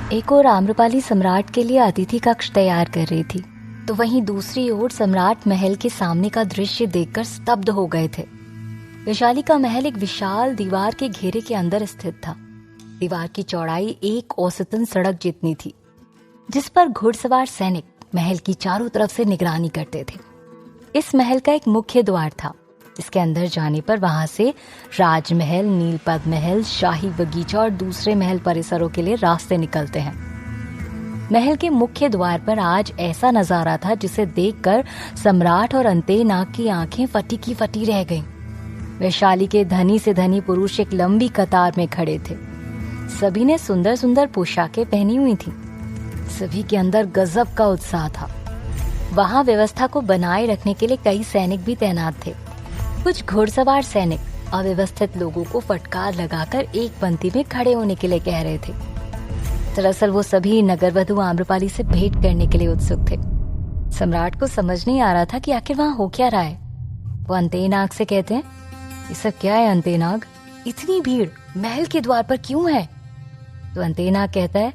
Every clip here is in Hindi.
एक और आम्रपाली सम्राट के लिए अतिथि कक्ष तैयार कर रही थी, तो वहीं दूसरी ओर सम्राट महल के सामने का दृश्य देखकर स्तब्ध हो गए थे। वैशाली का महल एक विशाल दीवार के घेरे के अंदर स्थित था। दीवार की चौड़ाई एक औसतन सड़क जितनी थी, जिस पर घुड़सवार सैनिक महल की चारों तरफ से निगरानी करते थे। इस महल का एक मुख्य द्वार था, जिसके अंदर जाने पर वहां से राजमहल, नीलपद्म महल, शाही बगीचा और दूसरे महल परिसरों के लिए रास्ते निकलते हैं। महल के मुख्य द्वार पर आज ऐसा नजारा था जिसे देखकर सम्राट और अंतेनाग की आंखें फटी की फटी रह गईं। वैशाली के धनी से धनी पुरुष एक लंबी कतार में खड़े थे। सभी ने सुंदर सुंदर पोशाकें पहनी हुई थी। सभी के अंदर गजब का उत्साह था। वहां व्यवस्था को बनाए रखने के लिए कई सैनिक भी तैनात थे। कुछ घुड़सवार सैनिक अव्यवस्थित लोगों को फटकार लगाकर एक पंक्ति में खड़े होने के लिए कह रहे थे। दरअसल वो सभी नगरवधु आम्रपाली से भेंट करने के लिए उत्सुक थे। सम्राट को समझ नहीं आ रहा था कि आखिर वहां हो क्या रहा है। वो अंतेनाग से कहते हैं, ये सब क्या है अंतेनाग? इतनी भीड़ महल के द्वार पर क्यों है? तो अंतेनाग कहता है,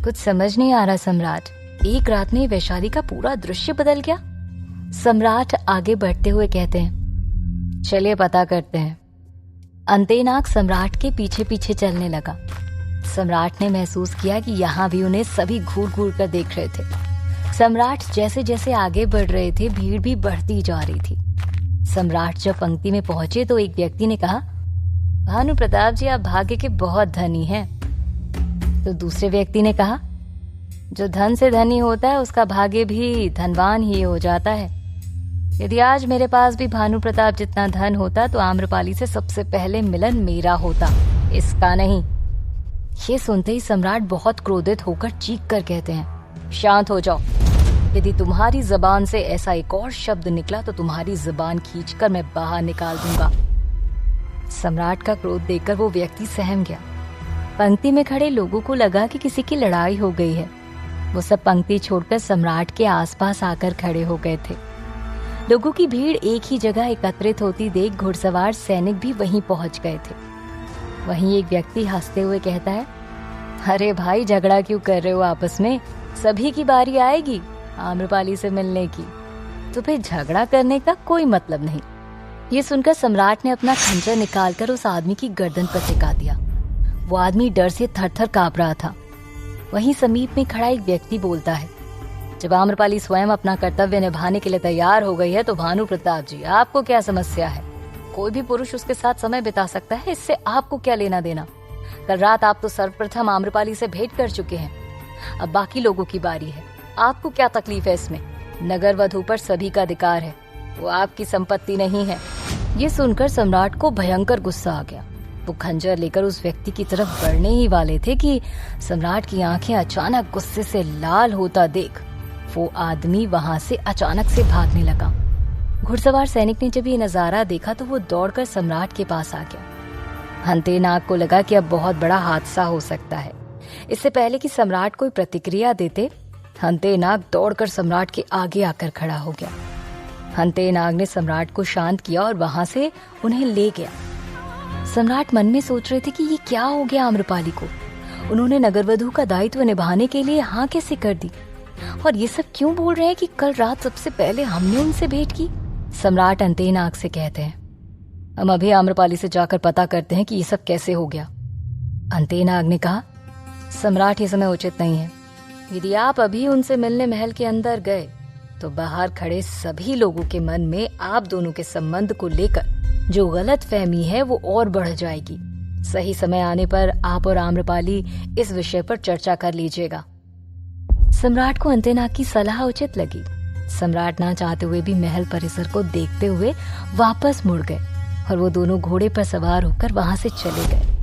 कुछ समझ नहीं आ रहा सम्राट, एक रात में वैशाली का पूरा दृश्य बदल गया। सम्राट आगे बढ़ते हुए कहते हैं, चलिए पता करते हैं। अंतेनाग सम्राट के पीछे पीछे चलने लगा। सम्राट ने महसूस किया कि यहाँ भी उन्हें सभी घूर घूर कर देख रहे थे। सम्राट जैसे जैसे आगे बढ़ रहे थे, भीड़ भी बढ़ती जा रही थी। सम्राट जब पंक्ति में पहुंचे तो एक व्यक्ति ने कहा, भानु प्रताप जी, आप भाग्य के बहुत धनी हैं। तो दूसरे व्यक्ति ने कहा, जो धन से धनी होता है उसका भाग्य भी धनवान ही हो जाता है। यदि आज मेरे पास भी भानु प्रताप जितना धन होता तो आम्रपाली से सबसे पहले मिलन मेरा होता, इसका नहीं। ये सुनते ही सम्राट बहुत क्रोधित होकर चीख कर कहते हैं, शांत हो जाओ। यदि तुम्हारी जबान से ऐसा एक और शब्द निकला तो तुम्हारी जबान खींचकर मैं बाहर निकाल दूंगा। सम्राट का क्रोध देखकर वो व्यक्ति सहम गया। पंक्ति में खड़े लोगों को लगा कि किसी की लड़ाई हो गई है। वो सब पंक्ति छोड़कर सम्राट के आसपास आकर खड़े हो गए थे। लोगों की भीड़ एक ही जगह एकत्रित होती देख घुड़सवार सैनिक भी वहीं पहुंच गए थे। वहीं एक व्यक्ति हंसते हुए कहता है, अरे भाई, झगड़ा क्यों कर रहे हो आपस में? सभी की बारी आएगी आम्रपाली से मिलने की, तो फिर झगड़ा करने का कोई मतलब नहीं। ये सुनकर सम्राट ने अपना खंजर निकालकर उस आदमी की गर्दन पर टिका दिया। वो आदमी डर से थर-थर कांप रहा था। वहीं समीप में खड़ा एक व्यक्ति बोलता है, जब आम्रपाली स्वयं अपना कर्तव्य निभाने के लिए तैयार हो गई है तो भानु प्रताप जी, आपको क्या समस्या है? कोई भी पुरुष उसके साथ समय बिता सकता है, इससे आपको क्या लेना देना? कल रात आप तो सर्वप्रथम आम्रपाली से भेंट कर चुके हैं, अब बाकी लोगों की बारी है। आपको क्या तकलीफ है इसमें? नगर वधू पर सभी का अधिकार है, वो आपकी संपत्ति नहीं है। ये सुनकर सम्राट को भयंकर गुस्सा आ गया। वो खंजर लेकर उस व्यक्ति की तरफ बढ़ने ही वाले थे कि सम्राट की आंखें अचानक गुस्से से लाल होता देख वो आदमी वहां से अचानक से भागने लगा। घुड़सवार सैनिक ने जब ये नजारा देखा तो वो दौड़कर सम्राट के पास आ गया। अंतेनाग को लगा कि अब बहुत बड़ा हादसा हो सकता है। इससे पहले कि सम्राट कोई प्रतिक्रिया देते, अंतेनाग दौड़कर सम्राट के आगे आकर खड़ा हो गया। अंतेनाग ने सम्राट को शांत किया और वहां से उन्हें ले गया। सम्राट मन में सोच रहे थे कि ये क्या हो गया आम्रपाली को। उन्होंने नगरवधू का दायित्व निभाने के लिए हाँ कैसे कर दी, और ये सब क्यों बोल रहे हैं कि कल रात सबसे पहले हमने उनसे भेंट की। सम्राट अंतेनाग से कहते हैं, हम अभी आम्रपाली से जाकर पता करते हैं कि ये सब कैसे हो गया। अंतेनाग ने कहा, सम्राट, ये समय उचित नहीं है। यदि आप अभी उनसे मिलने महल के अंदर गए तो बाहर खड़े सभी लोगों के मन में आप दोनों के संबंध को लेकर जो गलत फहमी है वो और बढ़ जाएगी। सही समय आने पर आप और आम्रपाली इस विषय पर चर्चा कर लीजिएगा। सम्राट को अंतेनाग की सलाह उचित लगी। सम्राट ना चाहते हुए भी महल परिसर को देखते हुए वापस मुड़ गए और वो दोनों घोड़े पर सवार होकर वहां से चले गए।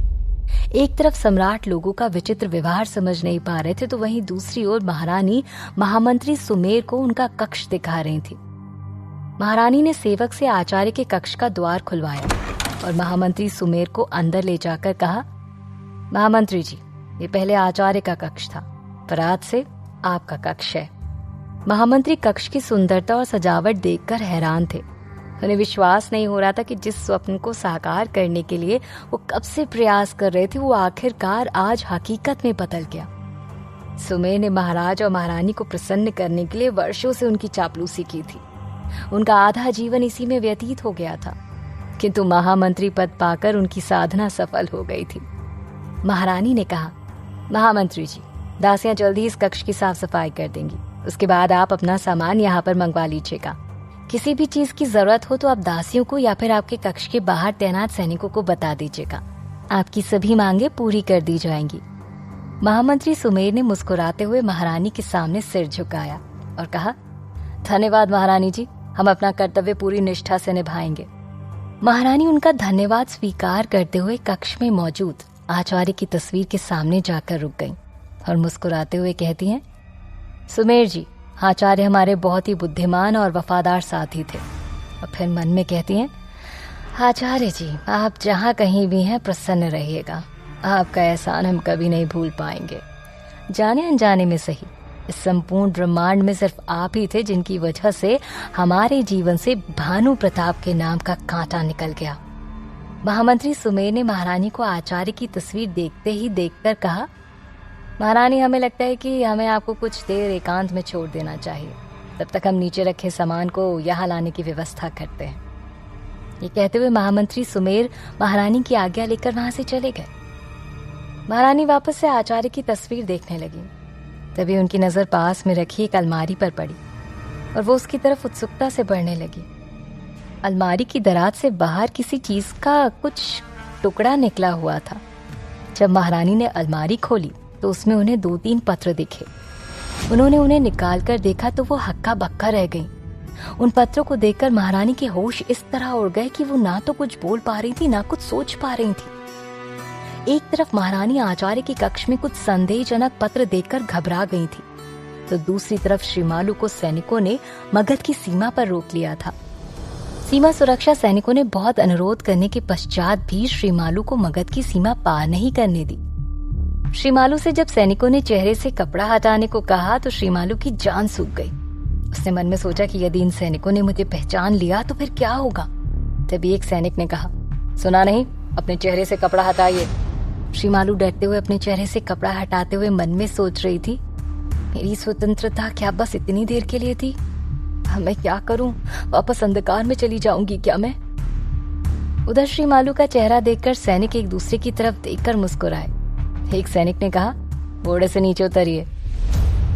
एक तरफ सम्राट लोगों का विचित्र व्यवहार समझ नहीं पा रहे थे, तो वहीं दूसरी ओर महारानी महामंत्री सुमेर को उनका कक्ष दिखा रही थी। महारानी ने सेवक से आचार्य के कक्ष का द्वार खुलवाया और महामंत्री सुमेर को अंदर ले जाकर कहा, महामंत्री जी, ये पहले आचार्य का कक्ष था, पर आज से आपका कक्ष है। महामंत्री कक्ष की सुंदरता और सजावट देखकर हैरान थे। उन्हें विश्वास नहीं हो रहा था कि जिस स्वप्न को साकार करने के लिए वो कब से प्रयास कर रहे थे वो आखिरकार आज हकीकत में बदल गया। सुमेर ने महाराज और महारानी को प्रसन्न करने के लिए वर्षों से उनकी चापलूसी की थी। उनका आधा जीवन इसी में व्यतीत हो गया था, किंतु महामंत्री पद पाकर उनकी साधना सफल हो गई थी। महारानी ने कहा, महामंत्री जी, दासियां जल्दी ही इस कक्ष की साफ सफाई कर देंगी। उसके बाद आप अपना सामान यहाँ पर मंगवा लीजिएगा। किसी भी चीज की जरूरत हो तो आप दासियों को या फिर आपके कक्ष के बाहर तैनात सैनिकों को बता दीजिएगा। आपकी सभी मांगे पूरी कर दी जाएंगी। महामंत्री सुमेर ने मुस्कुराते हुए महारानी के सामने सिर झुकाया और कहा, धन्यवाद महारानी जी, हम अपना कर्तव्य पूरी निष्ठा से निभाएंगे। महारानी उनका धन्यवाद स्वीकार करते हुए कक्ष में मौजूद आचार्य की तस्वीर के सामने जाकर रुक गईं और मुस्कुराते हुए कहती हैं, सुमेर जी, आचार्य हमारे बहुत ही बुद्धिमान और वफादार साथी थे। और फिर मन में कहती हैं, आचार्य जी, आप जहाँ कहीं भी हैं प्रसन्न रहिएगा। आपका एहसान हम कभी नहीं भूल पाएंगे। जाने अनजाने में सही, इस संपूर्ण ब्रह्मांड में सिर्फ आप ही थे जिनकी वजह से हमारे जीवन से भानु प्रताप के नाम का कांटा निकल गया। महामंत्री सुमेर ने महारानी को आचार्य की तस्वीर देखते ही देखकर कहा, महारानी, हमें लगता है कि हमें आपको कुछ देर एकांत में छोड़ देना चाहिए। तब तक हम नीचे रखे सामान को यहाँ लाने की व्यवस्था करते हैं। ये कहते हुए महामंत्री सुमेर महारानी की आज्ञा लेकर वहां से चले गए। महारानी वापस से आचार्य की तस्वीर देखने लगी। तभी उनकी नजर पास में रखी एक अलमारी पर पड़ी और वो उसकी तरफ उत्सुकता से बढ़ने लगी। अलमारी की दराज से बाहर किसी चीज का कुछ टुकड़ा निकला हुआ था। जब महारानी ने अलमारी खोली तो उसमें उन्हें 2-3 पत्र दिखे। उन्होंने उन्हें निकालकर देखा तो वो हक्का बक्का रह गईं। उन पत्रों को देखकर महारानी के होश इस तरह उड़ गए कि वो ना तो कुछ बोल पा रही थी ना कुछ सोच पा रही थी। एक तरफ महारानी आचार्य के कक्ष में कुछ संदेहजनक पत्र देखकर घबरा गई थी, तो दूसरी तरफ श्रीमालू को सैनिकों ने मगध की सीमा पर रोक लिया था। सीमा सुरक्षा सैनिकों ने बहुत अनुरोध करने के पश्चात भी श्रीमालू को मगध की सीमा पार नहीं करने दी। श्रीमालू से जब सैनिकों ने चेहरे से कपड़ा हटाने को कहा तो श्रीमालू की जान सूख गई। उसने मन में सोचा कि यदि इन सैनिकों ने मुझे पहचान लिया तो फिर क्या होगा। तभी एक सैनिक ने कहा, सुना नहीं, अपने चेहरे से कपड़ा हटाइए। श्रीमालू डरते हुए अपने चेहरे से कपड़ा हटाते हुए मन में सोच रही थी, मेरी स्वतंत्रता क्या बस इतनी देर के लिए थी? अब मैं क्या करूं? वापस अंधकार में चली जाऊंगी क्या मैं? उधर श्रीमालू का चेहरा देखकर सैनिक एक दूसरे की तरफ देखकर मुस्कुराए। एक सैनिक ने कहा, घोड़े से नीचे उतरिए।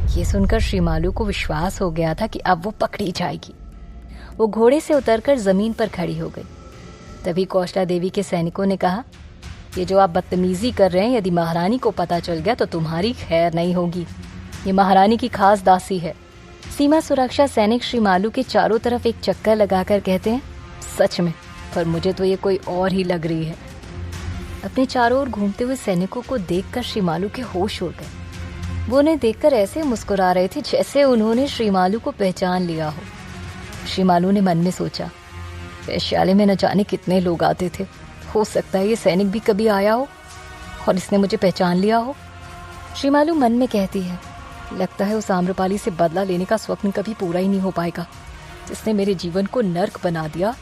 ये सुनकर श्रीमालू को विश्वास हो गया था कि अब वो पकड़ी जाएगी। वो घोड़े से उतरकर जमीन पर खड़ी हो गई। तभी कौशला देवी के सैनिकों ने कहा, ये जो आप बदतमीजी कर रहे हैं, यदि महारानी को पता चल गया तो तुम्हारी खैर नहीं होगी। ये महारानी की खास दासी है। सीमा सुरक्षा सैनिक श्रीमालू के चारों तरफ एक चक्कर लगाकर कहते हैं, सच में, पर मुझे तो ये कोई और ही लग रही है। अपने चारों ओर घूमते हुए सैनिकों को देखकर श्रीमालू के होश उड़ गए। वो उन्हें देखकर ऐसे मुस्कुरा रहे थे जैसे उन्होंने श्रीमालू को पहचान लिया हो। श्रीमालू ने मन में सोचा, वैश्यालय में न जाने कितने लोग आते थे, हो सकता है ये सैनिक भी कभी आया हो और इसने मुझे पहचान लिया हो। श्रीमालू मन में कहती है, लगता है उस आम्रपाली से बदला लेने का स्वप्न कभी पूरा ही नहीं हो पाएगा। जिसने मेरे जीवन को नर्क बना दिया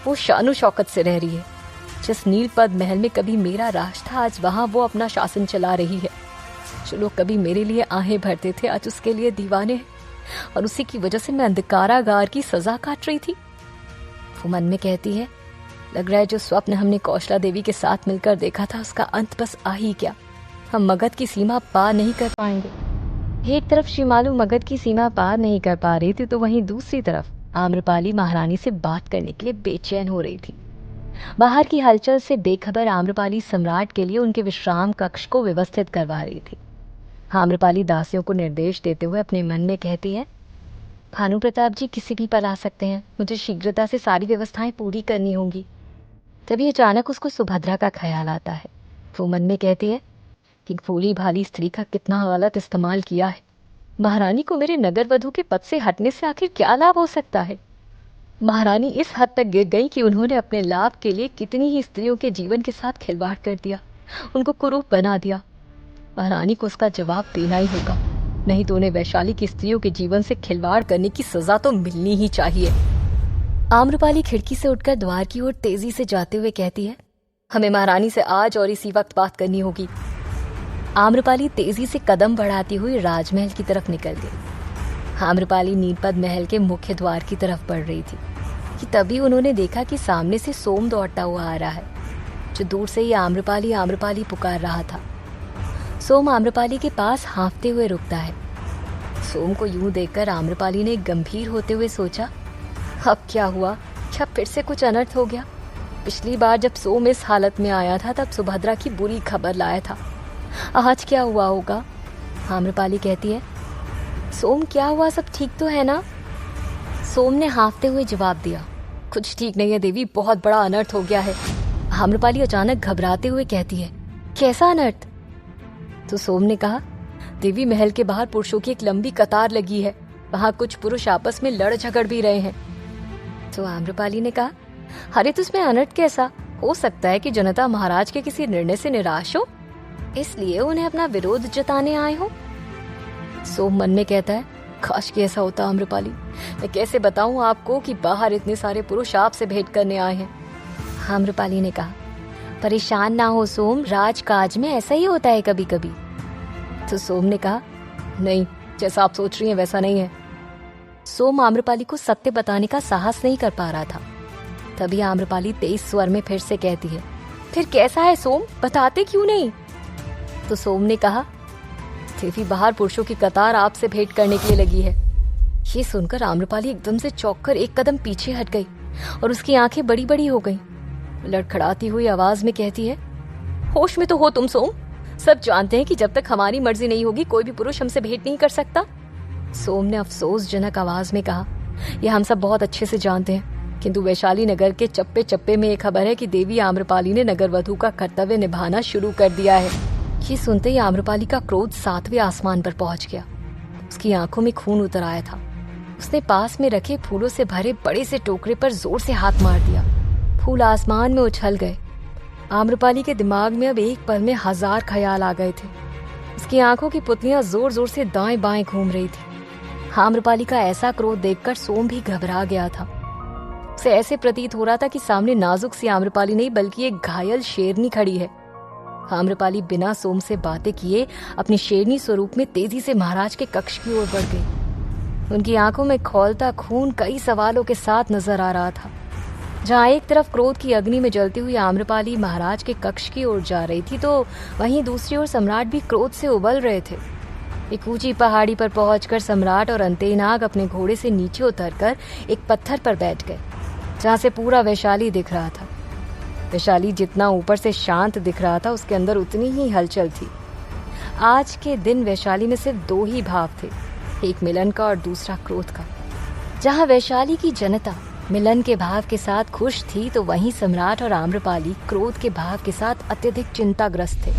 वो शानो शौकत से रह रही है। जिस नीलपद महल में कभी मेरा राज था, आज वहां वो अपना शासन चला रही है। जो लोग कभी मेरे लिए आहें भरते थे आज उसके लिए दीवाने हैं, और उसी की वजह से मैं अंधकारागार की सजा काट रही थी। वो मन में कहती है, लग रहा है जो स्वप्न हमने कौशला देवी के साथ मिलकर देखा था उसका अंत बस आ ही गया। हम मगध की सीमा पार नहीं कर पाएंगे। एक तरफ श्रीमालू मगध की सीमा पार नहीं कर पा रही थी तो वहीं दूसरी तरफ आम्रपाली महारानी से बात करने के लिए बेचैन हो रही थी। बाहर की हलचल से बेखबर आम्रपाली सम्राट के लिए उनके विश्राम कक्ष को व्यवस्थित करवा रही थी। आम्रपाली दासियों को निर्देश देते हुए अपने मन में कहती है, भानु प्रताप जी किसी भी पल आ सकते हैं, मुझे शीघ्रता से सारी व्यवस्थाएं पूरी करनी होंगी। तभी अचानक उसको सुभद्रा का ख्याल आता है। वो मन में कहती है कि भोली भाली स्त्री का कितना गलत इस्तेमाल किया है। महारानी को मेरे नगर वधू के पद से हटने से आखिर क्या लाभ हो सकता है? महारानी इस हद तक गिर गई कि उन्होंने अपने लाभ के लिए कितनी ही स्त्रियों के जीवन के साथ खिलवाड़ कर दिया, उनको कुरूप बना दिया। महारानी को उसका जवाब देना ही होगा, नहीं तो उन्हें वैशाली की स्त्रियों के जीवन से खिलवाड़ करने की सजा तो मिलनी ही चाहिए। आम्रपाली खिड़की से उठकर द्वार की ओर तेजी से जाते हुए कहती है, हमें महारानी से आज और इसी वक्त बात करनी होगी। आम्रपाली तेजी से कदम बढ़ाती हुई राजमहल की तरफ निकल गई। आम्रपाली नीलपत महल के मुख्य द्वार की तरफ बढ़ रही थी कि तभी उन्होंने देखा कि सामने से सोम दौड़ता हुआ आ रहा है, जो दूर से ही आम्रपाली आम्रपाली पुकार रहा था। सोम आम्रपाली के पास हाँफते हुए रुकता है। सोम को यूं देखकर आम्रपाली ने गंभीर होते हुए सोचा, अब क्या हुआ? क्या फिर से कुछ अनर्थ हो गया? पिछली बार जब सोम इस हालत में आया था तब सुभद्रा की बुरी खबर लाया था। आज क्या हुआ होगा? आम्रपाली कहती है, सोम क्या हुआ, सब ठीक तो है ना? सोम ने हाँफते हुए जवाब दिया, कुछ ठीक नहीं है देवी, बहुत बड़ा अनर्थ हो गया है। आम्रपाली अचानक घबराते हुए कहती है, कैसा अनर्थ? तो सोम ने कहा, देवी महल के बाहर पुरुषों की एक लंबी कतार लगी है, वहां कुछ पुरुष आपस में लड़ झगड़ भी रहे हैं। तो आम्रपाली ने कहा, अरे तो इसमें अनर्थ कैसा? हो सकता है कि जनता महाराज के किसी निर्णय से निराश हो, इसलिए उन्हें अपना विरोध जताने आए हो। सोम मन में कहता है, काश कि ऐसा होता आम्रपाली, मैं कैसे बताऊं आपको कि बाहर इतने सारे पुरुष आपसे भेंट करने आए हैं। आम्रपाली ने कहा, परेशान ना हो सोम, राजकाज में ऐसा ही होता है कभी कभी। तो सोम ने कहा, नहीं, जैसा आप सोच रही हैं वैसा नहीं है। सोम आम्रपाली को सत्य बताने का साहस नहीं कर पा रहा था। तभी आम्रपाली तेज स्वर में फिर से कहती है, फिर कैसा है सोम, बताते क्यों नहीं? तो सोम ने कहा, देवी बाहर पुरुषों की कतार आपसे भेंट करने के लिए लगी है। ये सुनकर आम्रपाली एकदम से चौंककर एक कदम पीछे हट गई और उसकी आंखें बड़ी बड़ी हो गईं। लड़खड़ाती हुई आवाज में कहती है, होश में तो हो तुम सोम? सब जानते हैं कि जब तक हमारी मर्जी नहीं होगी कोई भी पुरुष हमसे भेंट नहीं कर सकता। सोम ने अफसोसजनक आवाज में कहा, यह हम सब बहुत अच्छे से जानते हैं, किंतु वैशाली नगर के चप्पे चप्पे में एक खबर है कि देवी आम्रपाली ने नगर वधू का कर्तव्य निभाना शुरू कर दिया है। ये सुनते ही आम्रपाली का क्रोध 7वें आसमान पर पहुंच गया। उसकी आंखों में खून उतर आया था। उसने पास में रखे फूलों से भरे बड़े से टोकरे पर जोर से हाथ मार दिया। फूल आसमान में उछल गए। आम्रपाली के दिमाग में अब एक पल में 1000 ख्याल आ गए थे। उसकी आंखों की पुतलियां जोर जोर से दाएं बाएं घूम रही थी। आम्रपाली का ऐसा क्रोध देखकर सोम भी घबरा गया था। उसे ऐसे प्रतीत हो रहा था कि सामने नाजुक सी आम्रपाली नहीं बल्कि एक घायल शेरनी खड़ी है। आम्रपाली बिना सोम से बातें किए अपनी शेरनी स्वरूप में तेजी से महाराज के कक्ष की ओर बढ़ गई। उनकी आंखों में खौलता खून कई सवालों के साथ नजर आ रहा था। जहाँ एक तरफ क्रोध की अग्नि में जलती हुई आम्रपाली महाराज के कक्ष की ओर जा रही थी, तो वहीं दूसरी ओर सम्राट भी क्रोध से उबल रहे थे। एक ऊंची पहाड़ी पर पहुंचकर सम्राट और अंतेनाग अपने घोड़े से नीचे उतरकर एक पत्थर पर बैठ गए, जहाँ से पूरा वैशाली दिख रहा था। वैशाली जितना ऊपर से शांत दिख रहा था, उसके अंदर उतनी ही हलचल थी। आज के दिन वैशाली में सिर्फ 2 ही भाव थे, एक मिलन का और दूसरा क्रोध का। जहाँ वैशाली की जनता मिलन के भाव के साथ खुश थी, तो वहीं सम्राट और आम्रपाली क्रोध के भाव के साथ अत्यधिक चिंताग्रस्त थे।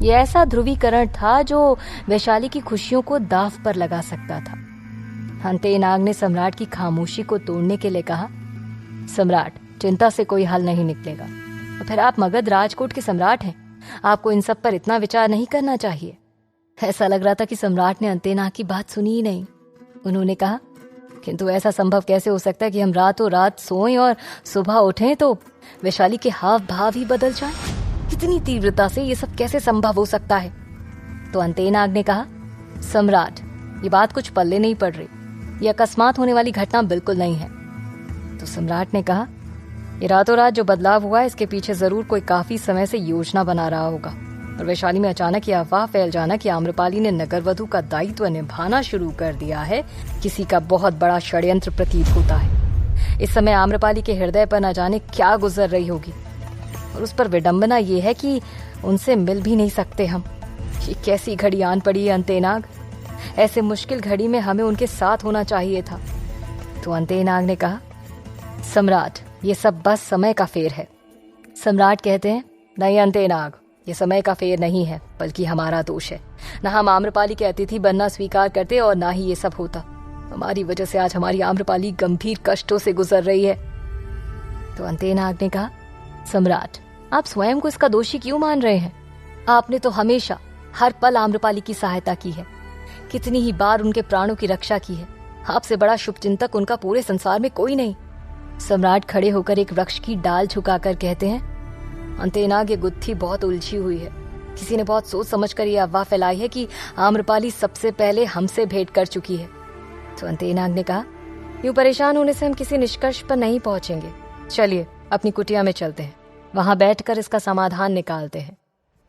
यह ऐसा ध्रुवीकरण था जो वैशाली की खुशियों को दांव पर लगा सकता था। अंतेनाग ने सम्राट की खामोशी को तोड़ने के लिए कहा, सम्राट, चिंता से कोई हल नहीं निकलेगा। और फिर आप मगध राजकोट के सम्राट हैं, आपको इन सब पर इतना विचार नहीं करना चाहिए। ऐसा लग रहा था कि सम्राट ने अंतेनाग की बात सुनी ही नहीं। उन्होंने कहा, किंतु ऐसा संभव कैसे हो सकता है कि हम रातों रात सोएं और सुबह उठें तो वैशाली के हाव भाव ही बदल जाए? कितनी तीव्रता से ये सब कैसे संभव हो सकता है? तो अंतेनाग ने कहा, सम्राट, ये बात कुछ पल्ले नहीं पड़ रही। ये अकस्मात होने वाली घटना बिल्कुल नहीं है। तो सम्राट ने कहा, ये रातों रात जो बदलाव हुआ है, इसके पीछे जरूर कोई काफी समय से योजना बना रहा होगा। और वैशाली में अचानक ये अफवाह फैल जाना कि आम्रपाली ने नगरवधु का दायित्व निभाना शुरू कर दिया है, किसी का बहुत बड़ा षड्यंत्र प्रतीत होता है। इस समय आम्रपाली के हृदय पर न जाने क्या गुजर रही होगी, और उस पर विडंबना ये है कि उनसे मिल भी नहीं सकते हम। ये कैसी घड़ी आन पड़ी है अंतेनाग? ऐसे मुश्किल घड़ी में हमें उनके साथ होना चाहिए था। तो अंतेनाग ने कहा, सम्राट, ये सब बस समय का फेर है। सम्राट कहते हैं, नहीं अंतेनाग, ये समय का फेर नहीं है, बल्कि हमारा दोष है। न हम आम्रपाली के अतिथि बनना स्वीकार करते और ना ही ये सब होता। हमारी वजह से आज हमारी आम्रपाली गंभीर कष्टों से गुजर रही है। तो अंतेनाग ने कहा, सम्राट, आप स्वयं को इसका दोषी क्यों मान रहे हैं? आपने तो हमेशा हर पल आम्रपाली की सहायता की है, कितनी ही बार उनके प्राणों की रक्षा की है। आपसे बड़ा शुभचिंतक उनका पूरे संसार में कोई नहीं। सम्राट खड़े होकर एक वृक्ष की डाल झुकाकर कहते हैं, अंतेनाग, ये गुत्थी बहुत उलझी हुई है। किसी ने बहुत सोच समझ कर ये अफवाह फैलाई है कि आम्रपाली सबसे पहले हमसे भेंट कर चुकी है। तो अंतेनाग ने कहा, यूं परेशान होने से हम किसी निष्कर्ष पर नहीं पहुंचेंगे। चलिए अपनी कुटिया में चलते हैं, वहां बैठकर इसका समाधान निकालते हैं।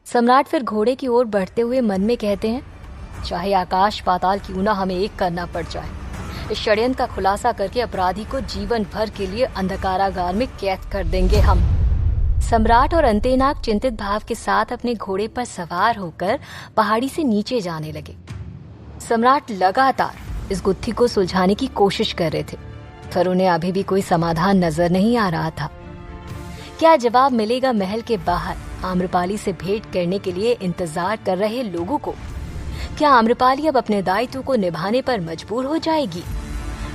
सम्राट फिर घोड़े की ओर बढ़ते हुए मन में कहते हैं, चाहे आकाश पाताल क्यों ना हमें एक करना पड़ जाए, इस षड्यंत्र का खुलासा करके अपराधी को जीवन भर के लिए अंधकारागार में कैद कर देंगे हम। सम्राट और अंतेनाग चिंतित भाव के साथ अपने घोड़े पर सवार होकर पहाड़ी से नीचे जाने लगे। सम्राट लगातार इस गुत्थी को सुलझाने की कोशिश कर रहे थे, पर उन्हें अभी भी कोई समाधान नजर नहीं आ रहा था। क्या जवाब मिलेगा महल के बाहर आम्रपाली से भेंट करने के लिए इंतजार कर रहे लोगों को? क्या आम्रपाली अब अपने दायित्व को निभाने पर मजबूर हो जाएगी,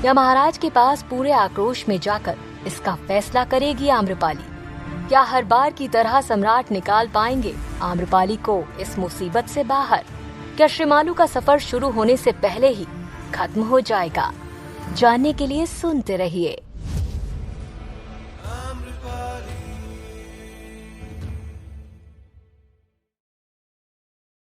या महाराज के पास पूरे आक्रोश में जाकर इसका फैसला करेगी आम्रपाली? क्या हर बार की तरह सम्राट निकाल पाएंगे आम्रपाली को इस मुसीबत से बाहर? क्या श्रीमालू का सफर शुरू होने से पहले ही खत्म हो जाएगा? जानने के लिए सुनते रहिए।